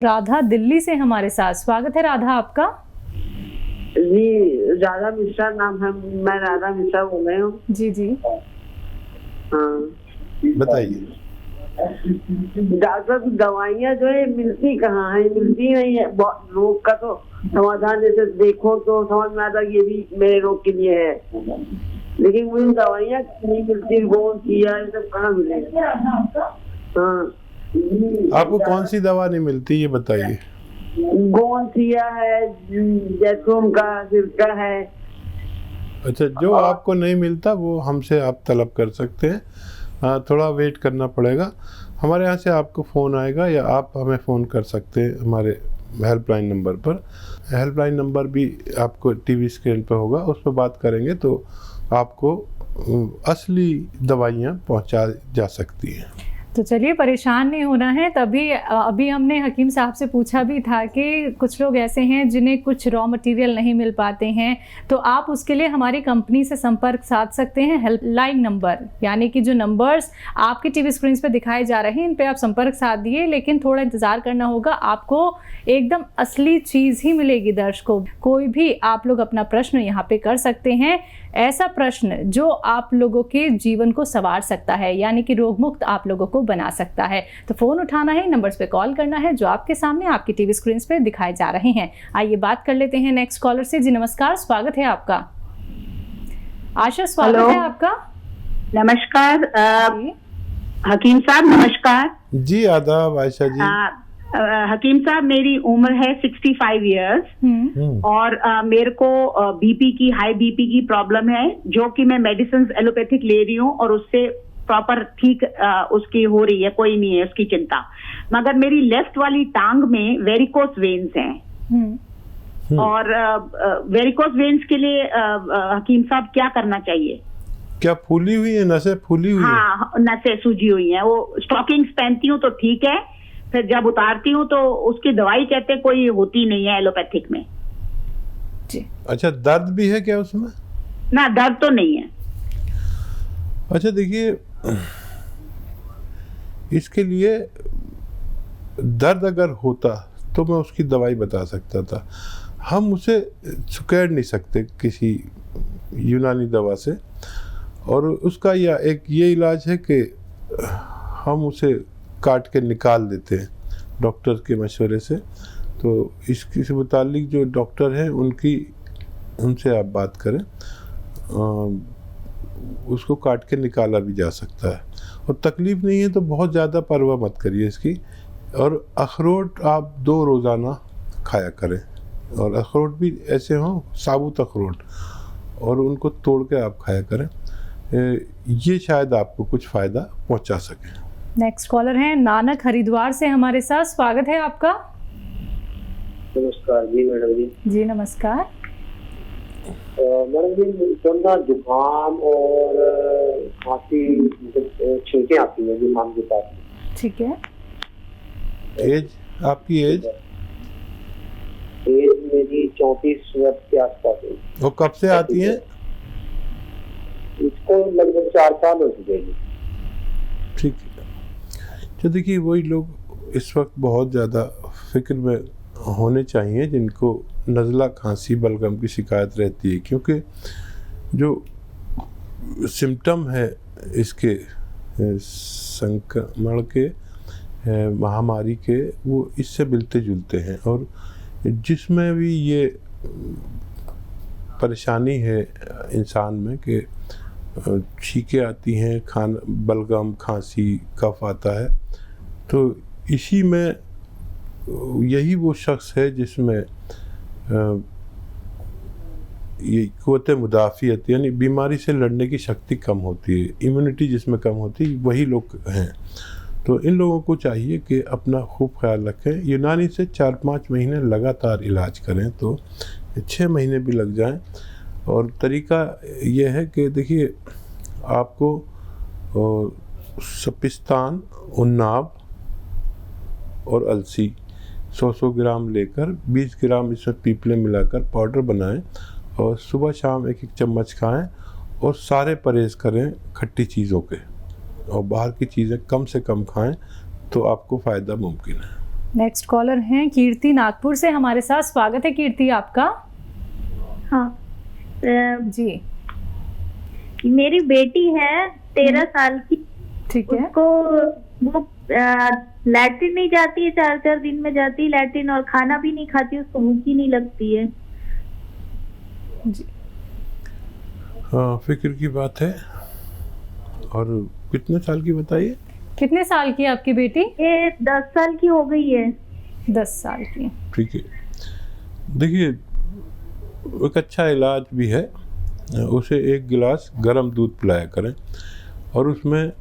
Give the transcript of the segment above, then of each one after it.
राधा दिल्ली से हमारे साथ। स्वागत है राधा आपका। जी, राधा मिश्रा नाम है। मैं राधा मिश्रा बोल रही हूँ। जी जी, हाँ बताइए। डॉक्टर, दवाइयाँ जो है मिलती कहाँ है? मिलती नहीं है। बहुत रोग का तो समाधान जैसे देखो तो समझ में आता ये भी मेरे रोग के लिए है, लेकिन मुझे दवाइयाँ नहीं मिलती। गोंद किया ये सब कहाँ मिलेगा? हाँ, आपको कौन सी दवा नहीं मिलती ये बताइए। गोंद किया है, जैतून का सिरका है। अच्छा, जो आपको नहीं मिलता वो हमसे आप तलब कर सकते हैं। थोड़ा वेट करना पड़ेगा। हमारे यहाँ से आपको फ़ोन आएगा या आप हमें फ़ोन कर सकते हैं हमारे हेल्पलाइन नंबर पर। हेल्पलाइन नंबर भी आपको टीवी स्क्रीन पर होगा, उस पर बात करेंगे तो आपको असली दवाइयाँ पहुँचा जा सकती हैं। तो चलिए, परेशान नहीं होना है। तभी अभी हमने हकीम साहब से पूछा भी था कि कुछ लोग ऐसे हैं जिन्हें कुछ रॉ मटेरियल नहीं मिल पाते हैं, तो आप उसके लिए हमारी कंपनी से संपर्क साध सकते हैं। हेल्पलाइन नंबर यानी कि जो नंबर्स आपके टीवी स्क्रीन पे दिखाए जा रहे हैं, इन पे आप संपर्क साधिए, लेकिन थोड़ा इंतज़ार करना होगा। आपको एकदम असली चीज़ ही मिलेगी दर्शकों। कोई भी आप लोग अपना प्रश्न यहाँ पे कर सकते हैं, ऐसा प्रश्न जो आप लोगों के जीवन को संवार सकता है, यानी कि रोग मुक्त आप लोगों को बना सकता है। तो फोन उठाना है, नंबर्स पे कॉल करना है जो आपके सामने आपकी टीवी स्क्रीन पे दिखाए जा रहे हैं। आइए बात कर लेते हैं नेक्स्ट कॉलर से। जी नमस्कार, स्वागत है आपका। आशा, स्वागत है आपका। नमस्कार हकीम साहब। नमस्कार जी, आदाब आयशा जी। हकीम साहब, मेरी उम्र है 65 इयर्स और मेरे को हाई बीपी की प्रॉब्लम है, जो कि मैं मेडिसिन एलोपैथिक ले रही हूँ और उससे प्रॉपर ठीक उसकी हो रही है, कोई नहीं है उसकी चिंता। मगर मेरी लेफ्ट वाली टांग में वेरिकोस वेन्स हैं और वेरिकोस वेन्स के लिए हकीम साहब क्या करना चाहिए? क्या फूली हुई है? नसें फूली हुई है? हाँ, नसें सूजी हुई हैं। वो स्टॉकिंग्स पहनती हूँ तो ठीक है, फिर जब उतारती हूँ तो उसकी दवाई कहते कोई होती नहीं है एलोपैथिक में जी। अच्छा, दर्द भी है क्या उसमें? ना, दर्द तो नहीं है। अच्छा देखिए, इसके लिए दर्द अगर होता तो मैं उसकी दवाई बता सकता था। हम उसे छुकेड़ नहीं सकते किसी यूनानी दवा से, और उसका ये इलाज है कि हम उसे काट के निकाल देते हैं डॉक्टर के मशवरे से। तो इसके से मुतालिक जो डॉक्टर हैं उनसे आप बात करें, उसको काट के निकाला भी जा सकता है। और तकलीफ़ नहीं है तो बहुत ज़्यादा परवाह मत करिए इसकी। और अखरोट आप 2 रोज़ाना खाया करें, और अखरोट भी ऐसे हों साबुत अखरोट, और उनको तोड़ के आप खाया करें। ये शायद आपको कुछ फ़ायदा पहुंचा सके। नेक्स्ट कॉलर हैं नानक हरिद्वार से हमारे साथ। स्वागत है आपका। नमस्कार जी मैडम जी। जी नमस्कार। मैडम जी, ठंडा जुकाम और खांसी, छींकें आती है जुकाम के साथ। ठीक है। एज आपकी एज मेरी 34 वर्ष के आसपास है। वो कब से आती है? इसको लगभग 4 साल हो चुके हैं। ठीक है। तो देखिए, वही लोग इस वक्त बहुत ज़्यादा फिक्र में होने चाहिए जिनको नज़ला, खांसी, बलगम की शिकायत रहती है, क्योंकि जो सिम्टम है इसके संक्रमण के, महामारी के, वो इससे मिलते जुलते हैं। और जिसमें भी ये परेशानी है इंसान में कि छींकें आती हैं, बलगम, खांसी, कफ आता है, तो इसी में यही वो शख्स है जिसमें ये क़ुव्वत मुदाफ़ियत यानी बीमारी से लड़ने की शक्ति कम होती है, इम्यूनिटी जिसमें कम होती है, वही लोग हैं। तो इन लोगों को चाहिए कि अपना खूब ख्याल रखें। यूनानी से 4-5 महीने लगातार इलाज करें तो 6 महीने भी लग जाएं। और तरीका यह है कि देखिए, आपको सपिस्तान, उन्नाब और अलसी 100 ग्राम लेकर 20 ग्राम इसमें पीपले मिलाकर पाउडर बनाएं और सुबह शाम 1-1 चम्मच खाएं। और सारे परहेज़ करें खट्टी चीज़ों के, और बाहर की चीज़ें कम से कम खाएं, तो आपको फ़ायदा मुमकिन है। नेक्स्ट कॉलर हैं कीर्ति नागपुर से हमारे साथ। स्वागत है कीर्ति आपका। हाँ जी, मेरी बेटी है 13 साल की। ठीक है। उसको वो लैट्रिन नहीं जाती है, 4-4 दिन में जाती है लैट्रिन, और खाना भी नहीं खाती, उसको भूख ही नहीं लगती है। जी, हाँ, फिक्र की बात है। और कितने साल की बताइए? कितने साल की है आपकी बेटी? ये 10 साल की हो गई है। 10 साल की। ठीक है, देखिए एक अच्छा इलाज भी है, उसे 1 गिलास गर्म दूध पिलाया करें और उसमें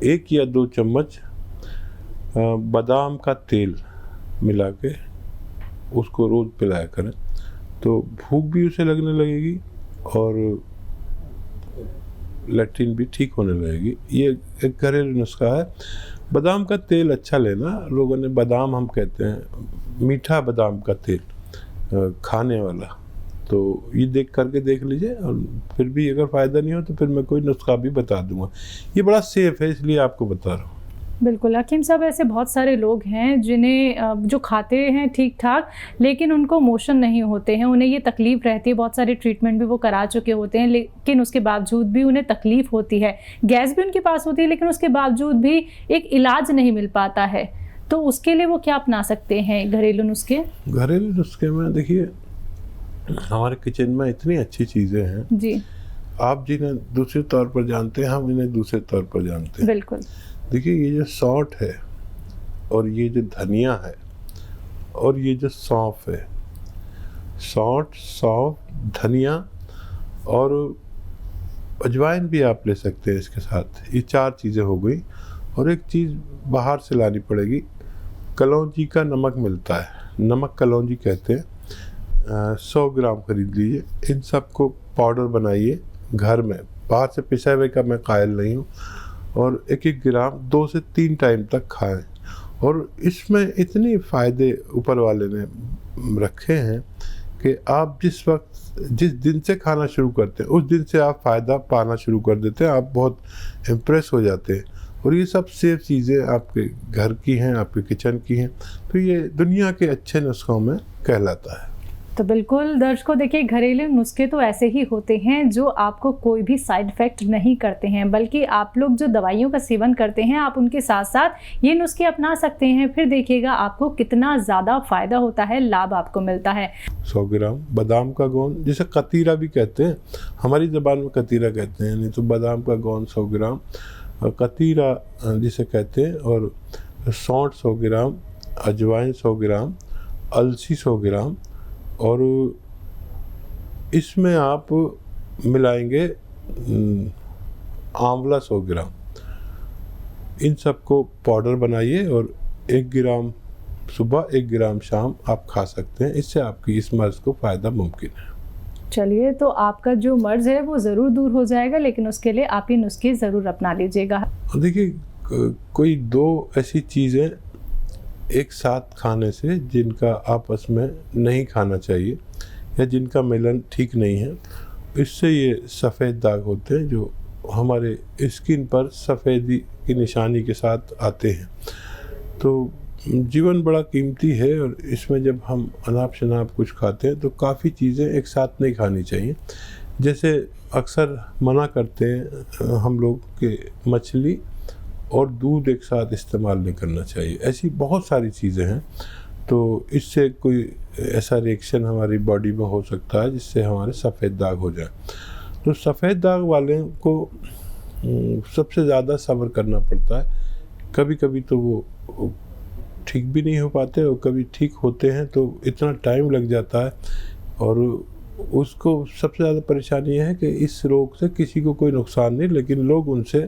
1 या 2 चम्मच बादाम का तेल मिला के उसको रोज़ पिलाया करें, तो भूख भी उसे लगने लगेगी और लैट्रिन भी ठीक होने लगेगी। ये एक घरेलू नुस्खा है। बादाम का तेल अच्छा लेना, लोगों ने बादाम, हम कहते हैं मीठा बादाम का तेल खाने वाला, तो ये देख लीजिए, और फिर भी अगर फ़ायदा नहीं हो तो फिर मैं कोई नुस्खा भी बता दूंगा। ये बड़ा सेफ है, इसलिए आपको बता रहा हूँ। बिल्कुल हकीम साहब, ऐसे बहुत सारे लोग हैं जिन्हें जो खाते हैं ठीक ठाक, लेकिन उनको मोशन नहीं होते हैं, उन्हें ये तकलीफ़ रहती है। बहुत सारे ट्रीटमेंट भी वो करा चुके होते हैं, लेकिन उसके बावजूद भी उन्हें तकलीफ़ होती है। गैस भी उनके पास होती है, लेकिन उसके बावजूद भी एक इलाज नहीं मिल पाता है। तो उसके लिए वो क्या अपना सकते हैं घरेलू नुस्खे? घरेलू नुस्खे में देखिए, हमारे किचन में इतनी अच्छी चीज़ें हैं जी, आप जिन्हें दूसरे तौर पर जानते हैं, हम इन्हें दूसरे तौर पर जानते हैं। बिल्कुल। देखिए, ये जो सौंठ है और ये जो धनिया है और ये जो सौंफ है, सौंठ, सौंफ, धनिया और अजवाइन भी आप ले सकते हैं इसके साथ। ये 4 चीज़ें हो गई। और एक चीज़ बाहर से लानी पड़ेगी, कलौंजी का नमक मिलता है, नमक कलौंजी कहते हैं, 100 ग्राम खरीद लीजिए। इन सबको पाउडर बनाइए घर में, बाहर से पिसा हुए का मैं कायल नहीं हूँ, और 1-1 ग्राम 2 से 3 टाइम तक खाएं। और इसमें इतनी फ़ायदे ऊपर वाले ने रखे हैं कि आप जिस दिन से खाना शुरू करते हैं उस दिन से आप फ़ायदा पाना शुरू कर देते हैं, आप बहुत इम्प्रेस हो जाते हैं। और ये सब सेफ चीज़ें आपके घर की हैं, आपके किचन की हैं, तो ये दुनिया के अच्छे नुस्खों में कहलाता है। तो बिल्कुल दर्शकों, देखिए घरेलू नुस्खे तो ऐसे ही होते हैं जो आपको कोई भी साइड इफ़ेक्ट नहीं करते हैं, बल्कि आप लोग जो दवाइयों का सेवन करते हैं, आप उनके साथ साथ ये नुस्खे अपना सकते हैं। फिर देखिएगा आपको कितना ज़्यादा फ़ायदा होता है, लाभ आपको मिलता है। 100 ग्राम बादाम का गोंद, जिसे कतीरा भी कहते हैं, हमारी ज़बान में कतीरा कहते हैं, नहीं तो बादाम का गोंद 100 ग्राम, कतीरा जिसे कहते हैं, और सौंठ 100 ग्राम, अजवाइन 100 ग्राम, अलसी 100 ग्राम, और इसमें आप मिलाएंगे आंवला 100 ग्राम। इन सबको पाउडर बनाइए और 1 ग्राम सुबह 1 ग्राम शाम आप खा सकते हैं। इससे आपकी इस मर्ज को फ़ायदा मुमकिन है। चलिए, तो आपका जो मर्ज है वो ज़रूर दूर हो जाएगा, लेकिन उसके लिए आप ये नुस्खे ज़रूर अपना लीजिएगा। देखिए, कोई 2 ऐसी चीज़ें एक साथ खाने से जिनका आपस में नहीं खाना चाहिए या जिनका मिलन ठीक नहीं है, इससे ये सफ़ेद दाग होते हैं जो हमारे स्किन पर सफ़ेदी की निशानी के साथ आते हैं। तो जीवन बड़ा कीमती है और इसमें जब हम अनाप शनाप कुछ खाते हैं तो काफ़ी चीज़ें एक साथ नहीं खानी चाहिए। जैसे अक्सर मना करते हैं हम लोग कि मछली और दूध एक साथ इस्तेमाल नहीं करना चाहिए। ऐसी बहुत सारी चीज़ें हैं, तो इससे कोई ऐसा रिएक्शन हमारी बॉडी में हो सकता है जिससे हमारे सफ़ेद दाग हो जाए। तो सफ़ेद दाग वाले को सबसे ज़्यादा सब्र करना पड़ता है। कभी कभी तो वो ठीक भी नहीं हो पाते और कभी ठीक होते हैं तो इतना टाइम लग जाता है। और उसको सबसे ज़्यादा परेशानी है कि इस रोग से किसी को कोई नुकसान नहीं, लेकिन लोग उनसे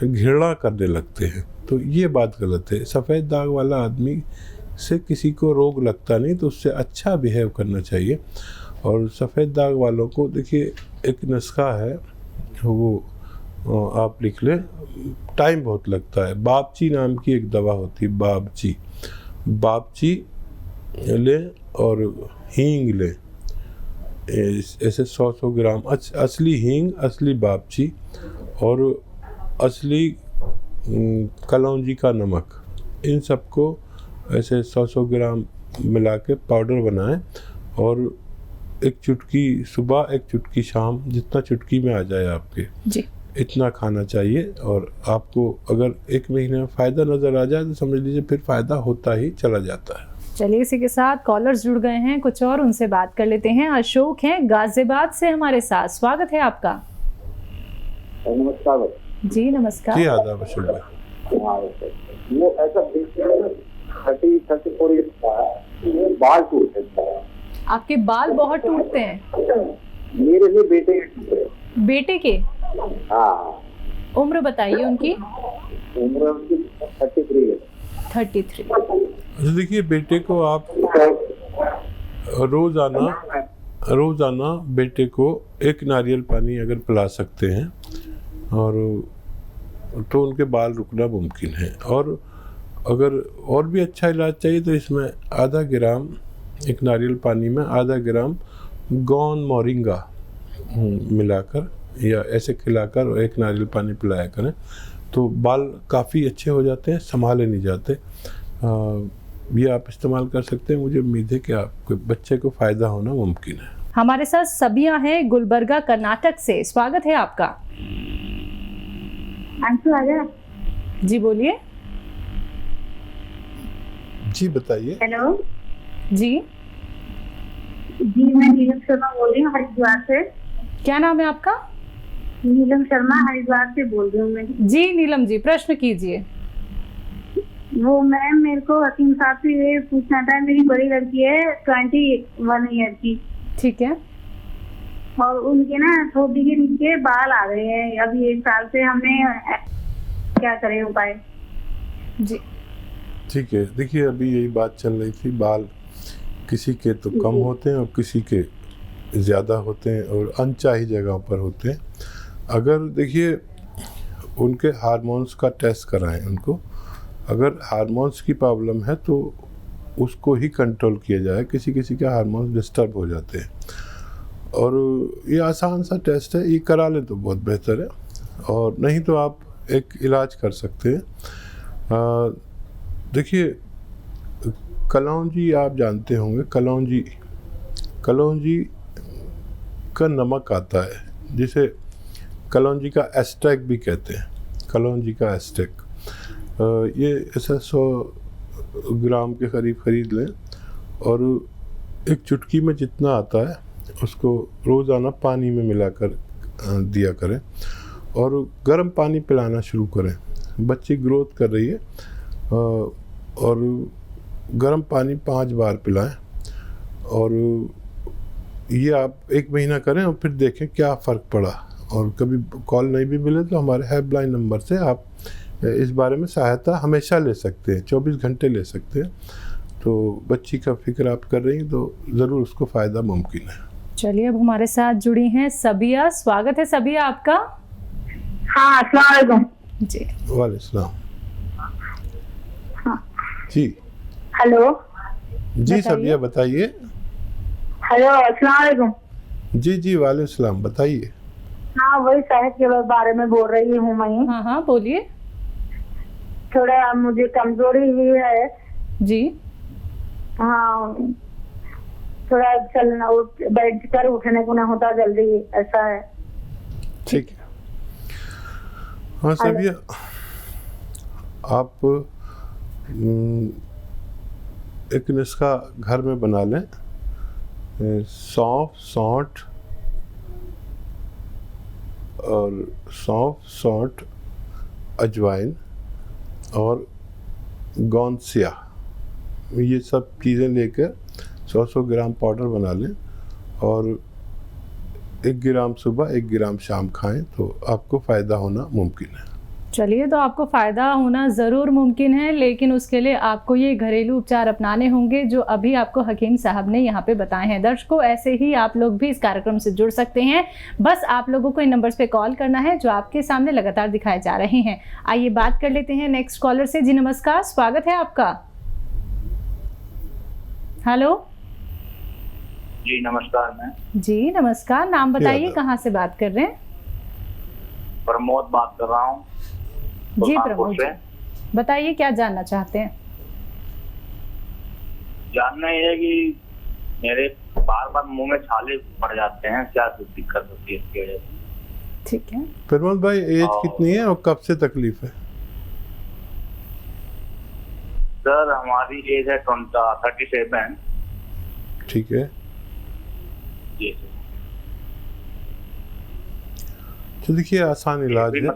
घृणा करने लगते हैं। तो ये बात गलत है। सफ़ेद दाग वाला आदमी से किसी को रोग लगता नहीं, तो उससे अच्छा बिहेव करना चाहिए। और सफ़ेद दाग वालों को देखिए, एक नुस्खा है, वो आप लिख लें, टाइम बहुत लगता है। बाबची नाम की एक दवा होती है, बाबची लें और हींग लें, ऐसे 100 ग्राम असली हींग, असली बाबची और असली कलौंजी का नमक, इन सबको ऐसे 100 ग्राम मिला के पाउडर बनाएं और एक चुटकी सुबह एक चुटकी शाम, जितना चुटकी में आ जाए आपके जी, इतना खाना चाहिए। और आपको अगर 1 महीने में फ़ायदा नज़र आ जाए तो समझ लीजिए फिर फ़ायदा होता ही चला जाता है। चलिए इसी के साथ कॉलर्स जुड़ गए हैं कुछ और, उनसे बात कर लेते हैं। अशोक हैं गाजियाबाद से हमारे साथ, स्वागत है आपका। नमस्कार जी नमस्कार। जी आदाब अशोक भाई। वो ऐसा 30-34 ईयर्स का है, वो बाल टूटते हैं। आपके बाल बहुत टूटते हैं? मेरे लिए बेटे के टूटे। बेटे के? हाँ। उम्र बताइए उनकी। उम्र उनकी 33 है। 33। अच्छा देखिए, बेटे को आप रोज़ाना बेटे को 1 नारियल पानी अगर पिला सकते हैं और तो उनके बाल रुकना मुमकिन है। और अगर और भी अच्छा इलाज चाहिए तो इसमें आधा ग्राम, 1 नारियल पानी में आधा ग्राम गौन मोरिंगा मिलाकर या ऐसे खिलाकर 1 नारियल पानी पिलाया करें तो बाल काफ़ी अच्छे हो जाते हैं, संभाले नहीं जाते। ये आप इस्तेमाल कर सकते हैं। मुझे उम्मीद है कि आपके बच्चे को फ़ायदा होना मुमकिन है। हमारे साथ सबिया है गुलबर्गा कर्नाटक से, स्वागत है आपका। अंशु आ गया? जी बोलिए। जी बताइए। हेलो जी जी, मैं नीलम शर्मा बोल रही हूँ हरिद्वार से। क्या नाम है आपका? नीलम शर्मा हरिद्वार से बोल रही हूँ मैं। जी नीलम जी, प्रश्न कीजिए। वो मैम, मेरे को हकीम साहब से ये पूछना था, मेरी बड़ी लड़की है 21 ईयर की, ठीक है, और उनके ना ठोडी के नीचे बाल आ गए हैं अभी 1 साल से। हमने क्या करें उपाय? जी ठीक है, देखिए अभी यही बात चल रही थी, बाल किसी के तो कम होते हैं और किसी के ज़्यादा होते हैं और अनचाही जगहों पर होते हैं। अगर देखिए उनके हार्मोन्स का टेस्ट कराएं उनको, अगर हार्मोन्स की प्रॉब्लम है तो उसको ही कंट्रोल किया जाए। किसी किसी के हार्मोन्स डिस्टर्ब हो जाते हैं और ये आसान सा टेस्ट है, ये करा लें तो बहुत बेहतर है। और नहीं तो आप एक इलाज कर सकते हैं। देखिए कलौंजी आप जानते होंगे, कलौंजी का नमक आता है जिसे कलौंजी का एस्टेक भी कहते हैं। कलौंजी का एस्टेक ये ऐसा 100 ग्राम के करीब खरीद लें और एक चुटकी में जितना आता है उसको रोज़ाना पानी में मिलाकर दिया करें और गर्म पानी पिलाना शुरू करें। बच्ची ग्रोथ कर रही है और गर्म पानी 5 बार पिलाएं और ये आप 1 महीना करें और फिर देखें क्या फ़र्क पड़ा। और कभी कॉल नहीं भी मिले तो हमारे हेल्पलाइन नंबर से आप इस बारे में सहायता हमेशा ले सकते हैं, 24 घंटे ले सकते हैं। तो बच्ची का फिक्र आप कर रही हैं तो ज़रूर उसको फ़ायदा मुमकिन है। चलिए अब हमारे साथ जुड़ी हैं सबिया, स्वागत है सबिया आपका। हाँ, अस्सलाम वालेकुम। जी वालेकुम सलाम। हाँ। जी हेलो जी सबिया बताइए। हेलो, अस्सलाम वालेकुम। जी वालेकुम सलाम, बताइए। हाँ, वही सेहत के बारे में बोल रही हूँ मैं। हाँ हाँ बोलिए। थोड़ा मुझे कमजोरी भी है जी। हाँ, थोड़ा चलना बैठ कर उठने को ना होता जल्दी, ऐसा है। ठीक है। हाँ सबिया, आप एक नुस्खा घर में बना लें। सौंठ अजवाइन और गोंसिया, ये सब चीज़ें लेकर 100 ग्राम पाउडर बना लें और 1 ग्राम सुबह 1 ग्राम शाम खाएं तो आपको फ़ायदा होना मुमकिन है। चलिए, तो आपको फ़ायदा होना ज़रूर मुमकिन है, लेकिन उसके लिए आपको ये घरेलू उपचार अपनाने होंगे जो अभी आपको हकीम साहब ने यहाँ पे बताए हैं। दर्शकों, ऐसे ही आप लोग भी इस कार्यक्रम से जुड़ सकते हैं। बस आप लोगों को इन नंबर्स पे कॉल करना है जो आपके सामने लगातार दिखाए जा रहे हैं। आइए बात कर लेते हैं नेक्स्ट कॉलर से। जी नमस्कार, स्वागत है आपका। हेलो जी नमस्कार मैम। जी नमस्कार, नाम बताइए, कहाँ से बात कर रहे हैं? प्रमोद बात कर रहा हूँ जी प्रमोद जी, बताइए क्या जानना चाहते हैं? जानना ये है कि मेरे बार बार मुंह में छाले पड़ जाते हैं, क्या कुछ दिक्कत होती है इसकी वजह से? ठीक है। प्रमोद भाई एज कितनी है और कब से तकलीफ है? सर हमारी एज है 37। ठीक है। जी सर। तो देखिए आसान इलाज है,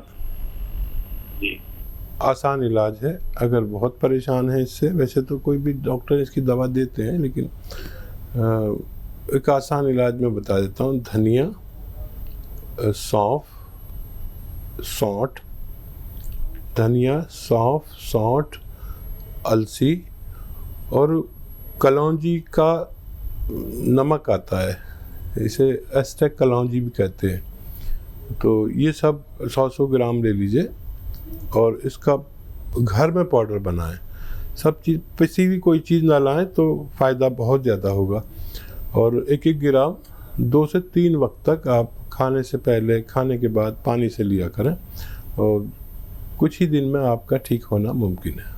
जी आसान इलाज है। अगर बहुत परेशान है इससे, वैसे तो कोई भी डॉक्टर इसकी दवा देते हैं, लेकिन एक आसान इलाज मैं बता देता हूँ। धनिया, सौंफ, सौंठ, धनिया, सौंफ, सौंठ, अलसी और कलौंजी का नमक आता है, इसे एस्टेक कलौंजी भी कहते हैं। तो ये सब 100 ग्राम ले लीजिए और इसका घर में पाउडर बनाएं। सब चीज़ पिसी हुई कोई चीज़ ना लाएं तो फ़ायदा बहुत ज़्यादा होगा। और 1-1 ग्राम 2 से 3 वक्त तक आप खाने से पहले, खाने के बाद पानी से लिया करें और कुछ ही दिन में आपका ठीक होना मुमकिन है।